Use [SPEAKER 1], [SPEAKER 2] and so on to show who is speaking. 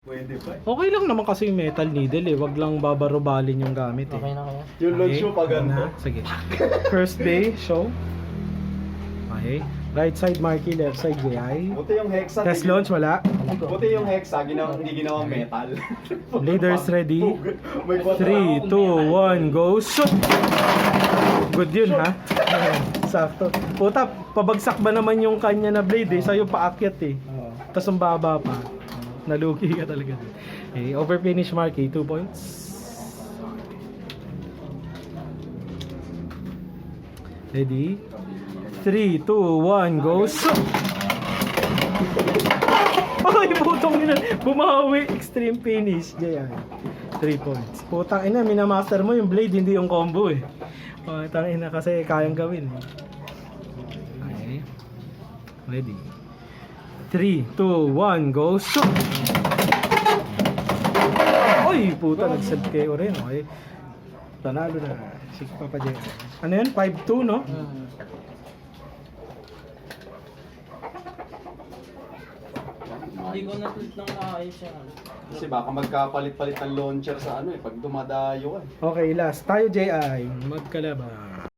[SPEAKER 1] Pwede pa eh.
[SPEAKER 2] Okay lang naman kasi yung metal needle eh. Wag lang babarobalin yung gamit eh.
[SPEAKER 3] Okay na kaya?
[SPEAKER 1] Yung launch mo pa ganito.
[SPEAKER 2] Sige. First bay, show. Okay. Right side marquee, left side GI.
[SPEAKER 1] Buti yung hexa.
[SPEAKER 2] Test launch, wala.
[SPEAKER 1] Buti yung hexa, hindi ginawang metal.
[SPEAKER 2] Leaders ready.
[SPEAKER 1] May
[SPEAKER 2] 3, 2, 1, go! Shoot! Good yun ha. Sakto. Puta, pabagsak ba naman yung kanya na blade eh. Sa'yo paakyat eh. Tapos ang baba pa. Nalugi ka talaga. Okay, over finish marquee, 2 points. Ready? 3, 2, 1, go! Shoot! Ay, putong ina. Bumawi. Extreme finish. Diyan. 3 points. Putang ina, minamaster mo yung blade, hindi yung combo eh. Putang ina kasi kayang gawin eh. Okay. Ready? 3, 2, 1, go! Shoot! Ay, puta, nag-send KO rin. Okay. Tanalo na. Sige pa pa dyan. Ano yan? 5-2, no?
[SPEAKER 3] Hindi ko na-tweet ng maayos yan.
[SPEAKER 1] Kasi baka magkapalit-palit ng launcher sa ano eh, pag dumadayo ka eh.
[SPEAKER 2] Okay, last. Tayo, JI. Magkalaban.